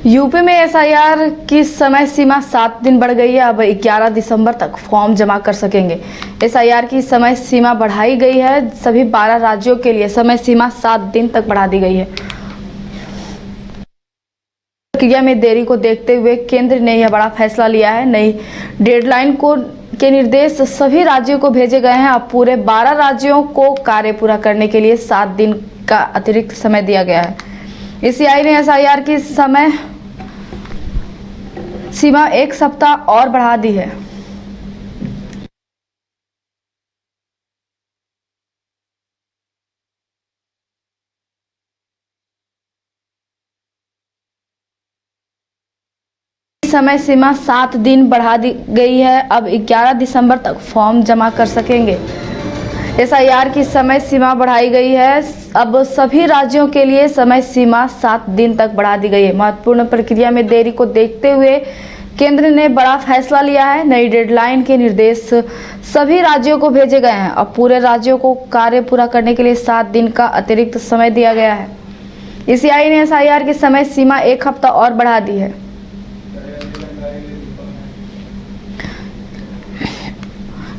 UP में SIR की समय सीमा 7 दिन बढ़ गई है। अब 11 दिसंबर तक फॉर्म जमा कर सकेंगे। एसआईआर की समय सीमा बढ़ाई गई है। सभी 12 राज्यों के लिए समय सीमा 7 दिन तक बढ़ा दी गई है। प्रक्रिया में देरी को देखते हुए केंद्र ने यह बड़ा फैसला लिया है। नई डेडलाइन के निर्देश सभी राज्यों को भेजे गए हैं। अब पूरे 12 राज्यों को कार्य पूरा करने के लिए 7 दिन का अतिरिक्त समय दिया गया है। ईसीआई ने एसआईआर की समय सीमा 1 सप्ताह और बढ़ा दी है। समय सीमा 7 दिन बढ़ा दी गई है। अब 11 दिसंबर तक फॉर्म जमा कर सकेंगे। एसआईआर की समय सीमा बढ़ाई गई है। अब सभी राज्यों के लिए समय सीमा 7 दिन तक बढ़ा दी गई है। महत्वपूर्ण प्रक्रिया में देरी को देखते हुए केंद्र ने बड़ा फैसला लिया है। नई डेडलाइन के निर्देश सभी राज्यों को भेजे गए हैं। अब पूरे राज्यों को कार्य पूरा करने के लिए 7 दिन का अतिरिक्त समय दिया गया है। ईसीआई ने एसआईआर की समय सीमा 1 हफ्ता और बढ़ा दी है।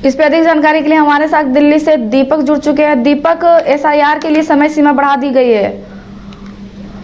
इस पर अधिक जानकारी के लिए हमारे साथ दिल्ली से दीपक जुड़ चुके हैं। दीपक, एसआईआर के लिए समय सीमा बढ़ा दी गई है।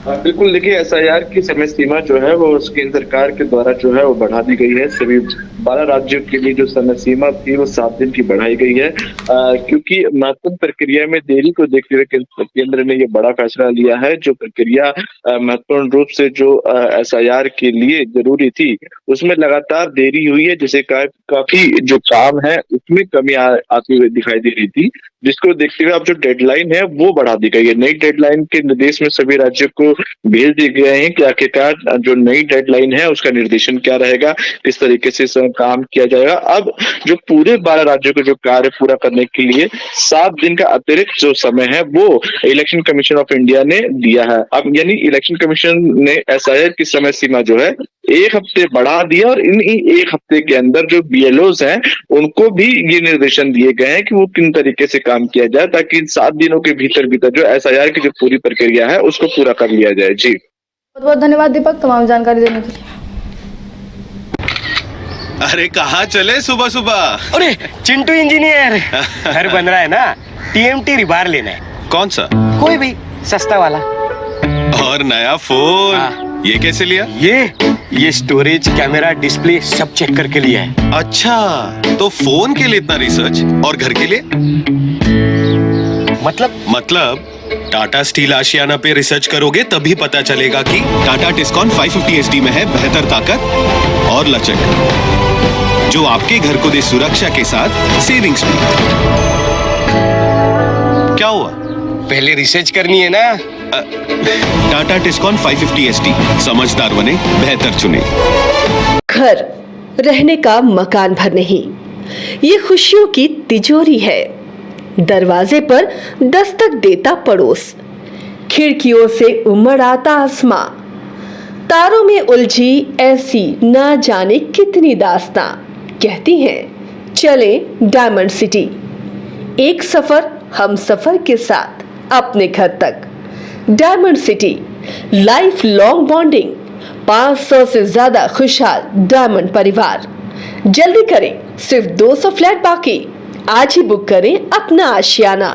बिल्कुल, देखिए एसआईआर की समय सीमा जो है वो केंद्र सरकार के द्वारा जो है वो बढ़ा दी गई है। सभी 12 राज्यों के लिए जो समय सीमा थी वो 7 दिन की बढ़ाई गई है, क्योंकि महत्वपूर्ण प्रक्रिया में देरी को देखते हुए केंद्र ने ये बड़ा फैसला लिया है। जो प्रक्रिया महत्वपूर्ण रूप से जो एसआईआर के लिए जरूरी थी उसमें लगातार देरी हुई है, जिसे काफी जो काम है उसमें कमी आती हुई दिखाई दे रही थी, जिसको देखते हुए अब जो डेडलाइन है वो बढ़ा दी गई है। नई डेडलाइन के निर्देश में सभी राज्यों को भेज दिए गए हैं कि आखिरकार जो नई डेडलाइन है उसका निर्देशन क्या रहेगा, किस तरीके से काम किया जाएगा। अब जो पूरे 12 राज्यों को जो कार्य पूरा करने के लिए 7 दिन का अतिरिक्त जो समय है वो इलेक्शन कमीशन ऑफ इंडिया ने दिया है। अब यानी इलेक्शन कमीशन ने एसआईआर की समय सीमा जो है 1 हफ्ते बढ़ा दिया और इन 1 हफ्ते के अंदर जो बीएलओज हैं उनको भी ये निर्देशन दिए गए हैं कि वो किन तरीके से काम किया जाए, ताकि 7 दिनों के भीतर जो एसआईआर की जो पूरी प्रक्रिया है उसको पूरा कर लिया जाए। जी बहुत बहुत धन्यवाद दीपक, तमाम जानकारी देने के लिए। अरे कहाँ चले सुबह सुबह? अरे चिंटू इंजीनियर, घर बन रहा है ना, टीएमटी रिबार लेना है। कौन सा? कोई भी सस्ता वाला। और नया फोन? हाँ। ये कैसे लिया? ये स्टोरेज, कैमरा, डिस्प्ले सब चेक करके लिया है। अच्छा, तो फोन के लिए इतना रिसर्च और घर के लिए? मतलब टाटा स्टील आशियाना पे रिसर्च करोगे तभी पता चलेगा कि टाटा टिस्कॉन 550 HD में है बेहतर ताकत और लचक, जो आपके घर को दे सुरक्षा के साथ सेविंग्स भी। क्या हुआ? पहले रिसर्च करनी है ना। टाटा टिस्कॉन 550 HD, समझदार बने, बेहतर चुने। घर रहने का मकान भर नहीं, ये खुशियों की तिजोरी है। दरवाजे पर दस्तक देता पड़ोस, खिड़कियों से उमड़ आता आसमां, तारों में उलझी ऐसी ना जाने कितनी दास्तां। कहती हैं चले डायमंड सिटी, एक सफर हम सफर के साथ अपने घर तक। Diamond city, life long bonding, 500 से ज्यादा खुशहाल डायमंड परिवार। जल्दी करें, सिर्फ 200 फ्लैट बाकी। आज ही बुक करें अपना आशियाना।